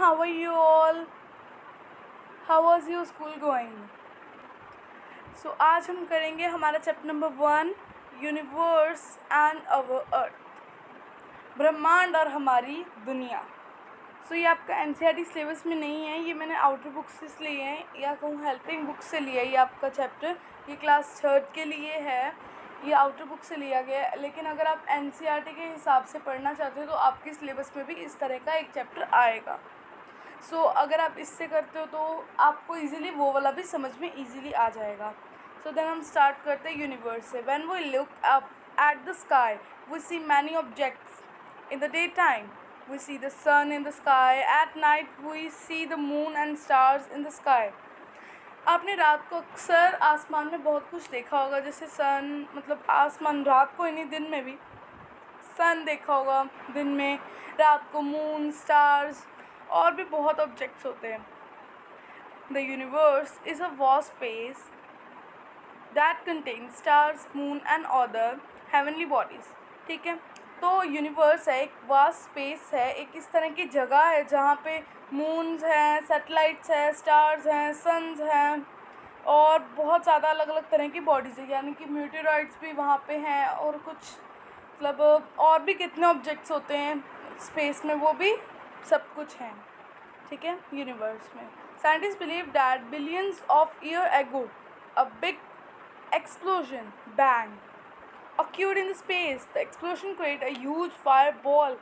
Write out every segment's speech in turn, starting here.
how are you all? How was your school going? So आज हम करेंगे हमारा chapter number 1 universe and our earth, ब्रह्मांड और हमारी दुनिया। ये आपका एनसीईआरटी सिलेबस में नहीं है, ये मैंने आउटर बुक्स से लिए हैं या कहूँ हेल्पिंग बुक से लिया है। ये आपका चैप्टर ये क्लास 3 के लिए है, ये आउटर बुक से लिया गया है। लेकिन अगर आप एनसीईआरटी के हिसाब से पढ़ना चाहते हो तो आपके सिलेबस में भी इस तरह का एक चैप्टर आएगा। अगर आप इससे करते हो तो आपको इजीली वो वाला भी समझ में इजीली आ जाएगा। देन हम स्टार्ट करते हैं यूनिवर्स से। When we look up at the sky we see many objects. In the day time we see the sun in the sky, at night we see the moon and stars in the sky. आपने रात को अक्सर आसमान में बहुत कुछ देखा होगा, जैसे सन, मतलब आसमान रात को ही नहीं दिन में भी सन देखा होगा, दिन में, रात को मून, स्टार्स और भी बहुत ऑब्जेक्ट्स होते हैं। The universe is a vast space that contain stars, moon and other heavenly bodies. ठीक है, तो यूनिवर्स है, एक वास्ट स्पेस है, एक इस तरह की जगह है जहाँ पे मून्स हैं, सैटेलाइट्स हैं, स्टार्स हैं, सन्स हैं और बहुत ज़्यादा अलग अलग तरह की बॉडीज़ है, यानी कि मीटेरॉइड्स भी वहाँ पे हैं और कुछ मतलब और भी कितने ऑब्जेक्ट्स होते हैं स्पेस में, वो भी सब कुछ हैं। ठीक है, यूनिवर्स में scientist believe that billions of year ago a big explosion bang occurred in the space. The explosion created a huge fireball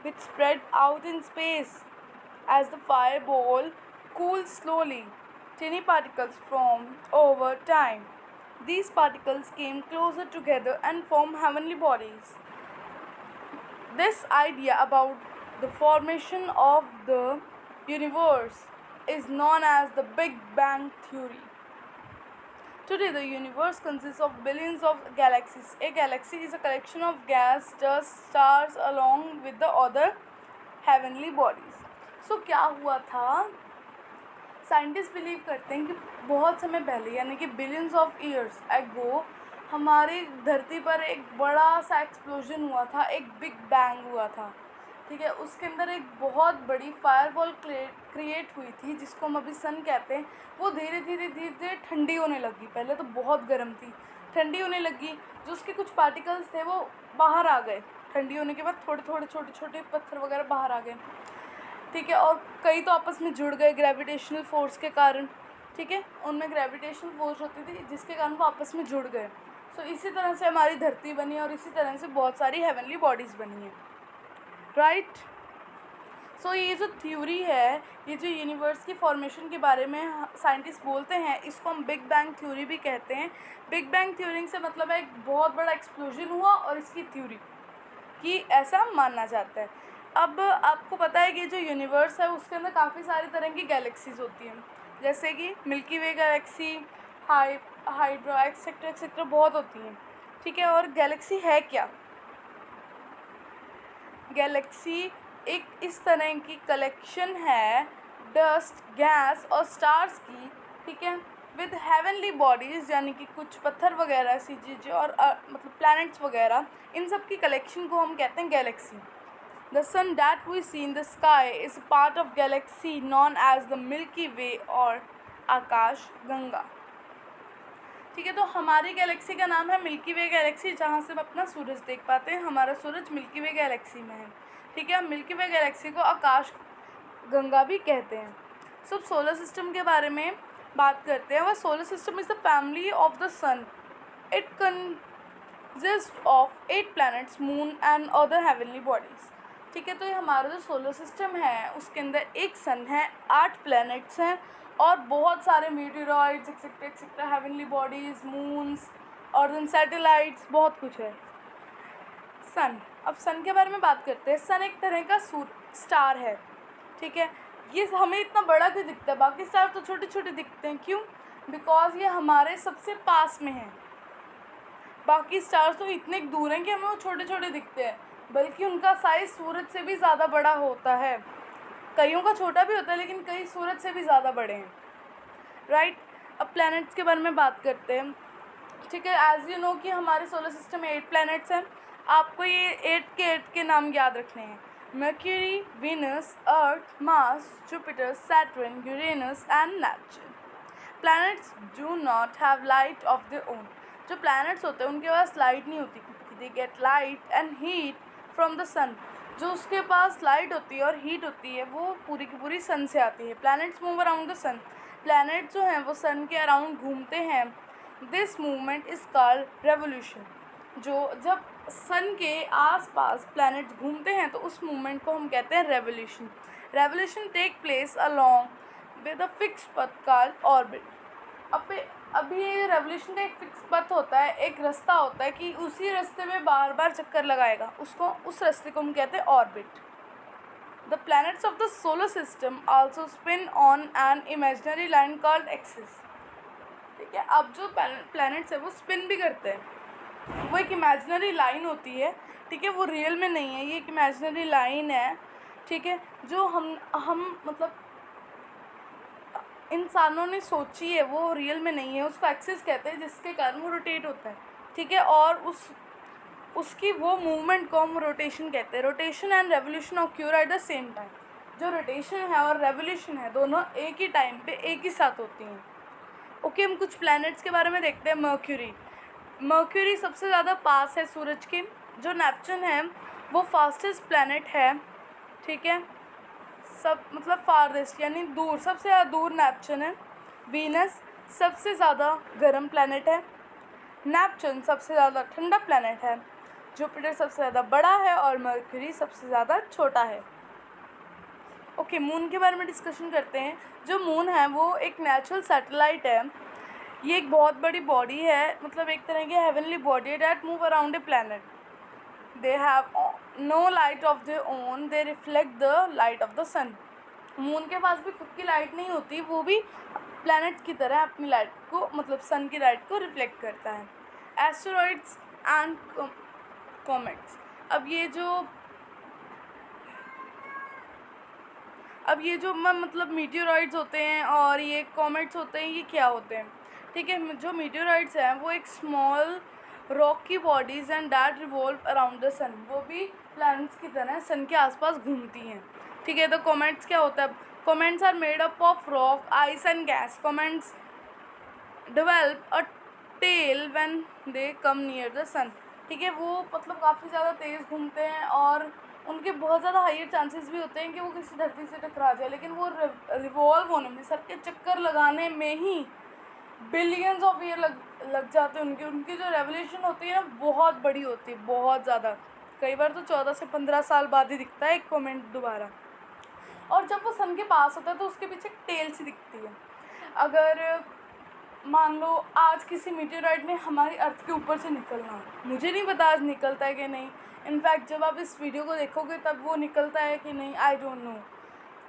which spread out in space. As the fireball cooled slowly, tiny particles formed over time. These particles came closer together and formed heavenly bodies. This idea about the formation of the universe is known as the Big Bang Theory. Today, the universe consists of billions of galaxies. A galaxy is a collection of gas, dust, stars along with the other heavenly bodies. क्या हुआ था? Scientist believe करते हैं कि बहुत समय पहले, यानी कि बिलियंस ऑफ ईयर्स एगो, हमारी धरती पर एक बड़ा सा एक्सप्लोजन हुआ था, एक बिग बैंग हुआ था। ठीक है, उसके अंदर एक बहुत बड़ी फायरबॉल क्रिएट हुई थी, जिसको हम अभी सन कहते हैं। वो धीरे धीरे ठंडी होने लगी। पहले तो बहुत गर्म थी, ठंडी होने लगी, जो उसके कुछ पार्टिकल्स थे वो बाहर आ गए। ठंडी होने के बाद थोड़े थोड़े छोटे छोटे पत्थर वगैरह बाहर आ गए। ठीक है, और कई तो आपस में जुड़ गए ग्रेविटेशनल फोर्स के कारण। ठीक है, उनमें ग्रेविटेशनल फोर्स होती थी जिसके कारण वो आपस में जुड़ गए। इसी तरह से हमारी धरती बनी और इसी तरह से बहुत सारी हेवनली बॉडीज़ बनी हैं। राइट, ये जो थ्योरी है, ये जो यूनिवर्स की फॉर्मेशन के बारे में साइंटिस्ट बोलते हैं, इसको हम बिग बैंग थ्योरी भी कहते हैं। बिग बैंग थ्योरी से मतलब है एक बहुत बड़ा एक्सप्लोजन हुआ और इसकी थ्योरी कि ऐसा मानना जाता है। अब आपको पता है कि जो यूनिवर्स है उसके अंदर काफ़ी सारी तरह की गैलेक्सीज होती हैं, जैसे कि मिल्की वे गैलेक्सी, हाइड्रा एक्सेट्रा एक्सेट्रा बहुत होती हैं। ठीक है, और गैलेक्सी है क्या? गैलेक्सी एक इस तरह की कलेक्शन है डस्ट, गैस और स्टार्स की। ठीक है, विद हेवनली बॉडीज़, यानी कि कुछ पत्थर वगैरह ऐसी चीज़ें और मतलब प्लैनेट्स वगैरह, इन सब की कलेक्शन को हम कहते हैं galaxy. The sun that we see in the sky is part of galaxy known as the Milky Way और आकाश गंगा। ठीक है, तो हमारी गैलेक्सी का नाम है मिल्की वे गैलेक्सी, जहाँ से हम अपना सूरज देख पाते हैं। हमारा सूरज मिल्की वे गैलेक्सी में है। ठीक है, मिल्की वे गैलेक्सी को आकाश गंगा भी कहते हैं। सोलर सिस्टम के बारे में बात करते हैं। वह solar system is the family of the sun. It consist of 8 planets, moon and other heavenly bodies. ठीक है, तो ये हमारा जो सोलर सिस्टम है उसके अंदर एक सन है, 8 प्लैनेट्स हैं और बहुत सारे meteoroids etcetera etcetera, heavenly bodies, moons और देन सैटेलाइट्स, बहुत कुछ है। सन, अब सन के बारे में बात करते हैं। सन एक तरह का स्टार है। ठीक है, ये हमें इतना बड़ा क्यों दिखता है? बाकी स्टार तो छोटे छोटे दिखते हैं। क्यों? बिकॉज ये हमारे सबसे पास में है। बाकी स्टार्स तो इतने दूर हैं कि हमें वो छोटे छोटे दिखते हैं, बल्कि उनका साइज़ सूरज से भी ज़्यादा बड़ा होता है। कईयों का छोटा भी होता है, लेकिन कई सूरज से भी ज़्यादा बड़े हैं। राइट, अब प्लैनेट्स के बारे में बात करते हैं। ठीक है, एज यू नो कि हमारे सोलर सिस्टम में 8 प्लैनेट्स हैं। आपको ये 8 के नाम याद रखने हैं। Mercury, Venus, Earth, Mars, Jupiter, Saturn, Uranus and Neptune. Planets do not have light of their own. जो planets होते हैं उनके पास लाइट नहीं होती क्योंकि they get light and heat from the sun. जो उसके पास लाइट होती है और हीट होती है वो पूरी की पूरी सन से आती है. Planets move around the sun. Planets जो हैं वो सन के अराउंड घूमते हैं. This movement is called revolution. जो जब सन के आसपास प्लैनेट्स घूमते हैं तो उस मूवमेंट को हम कहते हैं revolution. Revolution take place along with a fix path called orbit. अभी ये रेवोल्यूशन का एक फिक्स पथ होता है, एक रास्ता होता है कि उसी रास्ते में बार बार चक्कर लगाएगा, उस रास्ते को हम कहते हैं orbit. The planets of the solar system also spin on an imaginary line called axis. ठीक है, अब जो प्लैनेट्स है वो स्पिन भी करते हैं. वो एक इमेजिनरी लाइन होती है. ठीक है, वो रियल में नहीं है, ये एक इमेजिनरी लाइन है. ठीक है, जो हम मतलब इंसानों ने सोची है, वो रियल में नहीं है. उसको एक्सिस कहते हैं जिसके कारण वो रोटेट होता है. ठीक है, और उसकी वो मूवमेंट को हम रोटेशन कहते हैं. Rotation and revolution occur at the same time. जो रोटेशन है और रेवोल्यूशन है दोनों एक ही टाइम पे एक ही साथ होती हैं. ओके, हम कुछ प्लैनेट्स के बारे में देखते हैं. मर्क्यूरी सबसे ज़्यादा पास है सूरज के. जो नेपच्यून है वो फास्टेस्ट प्लैनेट है. ठीक है, सब मतलब फारदेस्ट यानी दूर, सबसे ज़्यादा दूर नेपच्यून है. वीनस सबसे ज़्यादा गर्म प्लैनेट है. नेपच्यून सबसे ज़्यादा ठंडा प्लैनेट है. जुपिटर सबसे ज़्यादा बड़ा है और मर्क्यूरी सबसे ज़्यादा छोटा है. ओके, मून के बारे में डिस्कशन करते हैं. जो मून है वो एक नेचुरल सैटेलाइट है. ये एक बहुत बड़ी बॉडी है, मतलब एक तरह की heavenly body that move around a planet. They have no light of their own, they reflect the light of the sun. Moon के पास भी खुद की लाइट नहीं होती, वो भी प्लैनेट की तरह अपनी लाइट को मतलब सन की लाइट को रिफ्लेक्ट करता है. Asteroids and comets. अब ये जो मतलब मीटियोरॉइड्स होते हैं और ये कॉमेट्स होते हैं, ये क्या होते हैं? ठीक है, जो मीटियोरॉइड्स हैं वो एक स्मॉल रॉक की bodies and that revolve around the sun. वो भी प्लैनेट्स की तरह सन के आसपास घूमती हैं. ठीक है, तो कॉमेट्स क्या होता है? Comets are made up of rock, ice and gas. Comets develop a tail when they come near the sun. ठीक है, वो मतलब काफ़ी ज़्यादा तेज़ घूमते हैं और उनके बहुत ज़्यादा हायर चांसेस भी होते हैं कि वो किसी धरती से टकरा जाए. लेकिन वो रिवॉल्व होने में, सर के चक्कर लगाने में ही बिलियंस ऑफ ईयर लग जाते हैं. उनकी जो रेवोल्यूशन होती है ना बहुत बड़ी होती है, बहुत ज़्यादा. कई बार तो 14 से 15 साल बाद ही दिखता है एक कॉमेट दोबारा. और जब वो सन के पास होता है तो उसके पीछे टेल सी दिखती है. अगर मान लो आज किसी मीटियोराइट ने हमारी अर्थ के ऊपर से निकलना, मुझे नहीं पता आज निकलता है कि नहीं. इनफैक्ट जब आप इस वीडियो को देखोगे तब वो निकलता है कि नहीं, आई डोंट नो.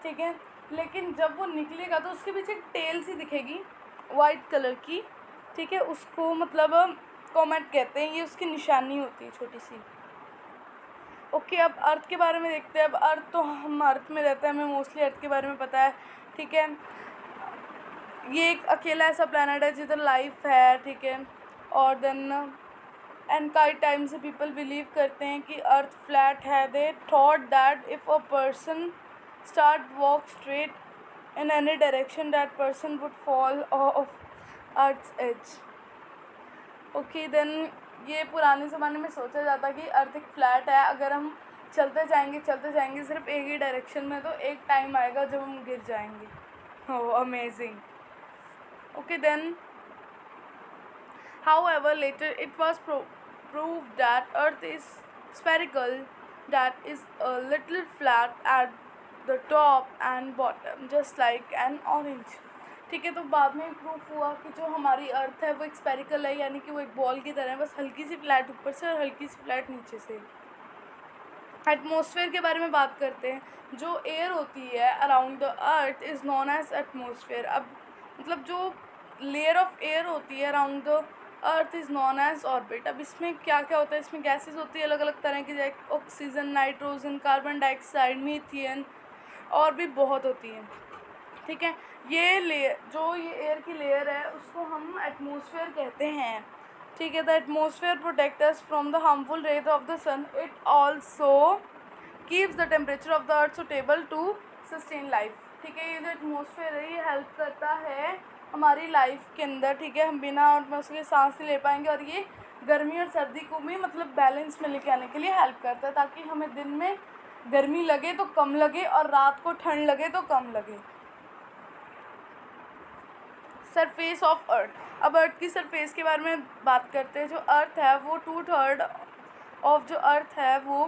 ठीक है, लेकिन जब वो निकलेगा तो उसके पीछे टेल सी दिखेगी वाइट कलर की. ठीक है, उसको मतलब कॉमेट कहते हैं. ये उसकी निशानी होती है छोटी सी. ओके, अब अर्थ के बारे में देखते हैं. अब अर्थ तो हम अर्थ में रहते हैं, हमें मोस्टली अर्थ के बारे में पता है. ठीक है, ये एक अकेला ऐसा प्लैनेट है जिधर लाइफ है. ठीक है, और देन एंड कई टाइम से पीपल बिलीव करते हैं कि अर्थ फ्लैट है. They thought that if a person start walk straight in any direction that person would fall off Earth's edge. Okay, then ये पुराने ज़माने में सोचा जाता कि अर्थ एक फ्लैट है. अगर हम चलते जाएंगे सिर्फ एक ही डायरेक्शन में तो एक टाइम आएगा जब हम गिर जाएंगे. Oh, amazing. Okay, then however later it was proved that Earth is spherical, that is a little flat at the top and bottom just like an orange. ठीक है, तो बाद में प्रूफ हुआ कि जो हमारी अर्थ है वो एक स्पेरिकल है, यानी कि वो एक बॉल की तरह है, बस हल्की सी फ्लैट ऊपर से और हल्की सी फ्लैट नीचे से. एटमॉस्फेयर के बारे में बात करते हैं. जो एयर होती है around the earth is known as atmosphere. अब मतलब जो लेयर ऑफ एयर होती है around the earth is known as orbit. अब इसमें क्या क्या होता है? इसमें गैसेस होती है अलग अलग तरह की, जैसे oxygen, nitrogen, carbon dioxide, methane और भी बहुत होती हैं. ठीक है, ये लेयर, जो ये एयर की लेयर है उसको हम एटमॉस्फेयर कहते हैं. ठीक है, the atmosphere protect us from the harmful rays of the sun. It also keeps the temperature of the earth suitable to sustain life. ठीक है, ये जो एटमोसफेयर है ये हेल्प करता है हमारी लाइफ के अंदर। ठीक है, हम बिना उसके सांस नहीं ले पाएंगे, और ये गर्मी और सर्दी को भी मतलब बैलेंस में लेके आने के लिए हेल्प करता है, ताकि हमें दिन में गर्मी लगे तो कम लगे और रात को ठंड लगे तो कम लगे। Surface of earth. अब अर्थ की सरफेस के बारे में बात करते हैं। जो अर्थ है वो 2/3 ऑफ जो अर्थ है वो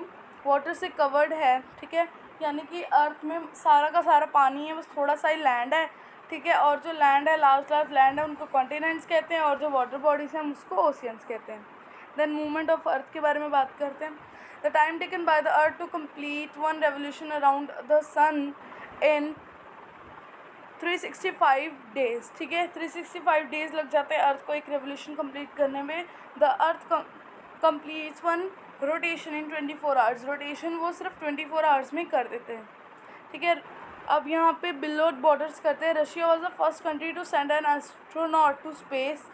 वाटर से कवर्ड है। ठीक है, यानी कि अर्थ में सारा का सारा पानी है, बस थोड़ा सा ही लैंड है। ठीक है, और जो लैंड है लार्ज लैंड है उनको कॉन्टिनेंट्स कहते हैं, और जो वाटर बॉडीज़ हैं हम उसको ओशियंस कहते हैं। देन मूवमेंट ऑफ अर्थ के बारे में बात करते हैं। The time taken by the earth to complete one revolution around the sun in 365 days. ठीक है, 365 डेज़ लग जाते हैं अर्थ को एक रेवोल्यूशन कंप्लीट करने में। The earth completes one rotation in 24 hours. Rotation वो सिर्फ 24 आवर्स में कर देते हैं। ठीक है, अब यहाँ पे बिलो बॉर्डर्स करते हैं। Russia was the first country to send an astronaut to space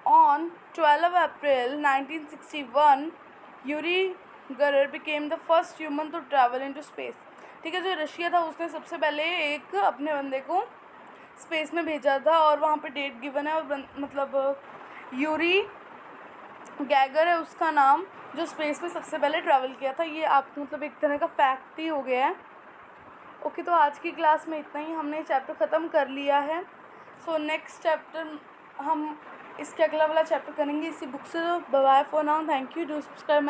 on 12 April 1961। Yuri Gagarin became the first human to travel into space. ठीक है, जो रशिया था उसने सबसे पहले एक अपने बंदे को स्पेस में भेजा था, और वहाँ पे डेट गिवन है, और मतलब यूरी गैगर है उसका नाम, जो स्पेस में सबसे पहले ट्रैवल किया था। ये आपको मतलब एक तरह का फैक्ट ही हो गया है। ओके, तो आज की क्लास में इतना ही, हमने चैप्टर ख़त्म कर लिया है। सो नेक्स्ट चैप्टर हम इसके अगला वाला चैप्टर करेंगे इसी बुक से। Bye for now, thank you, do subscribe my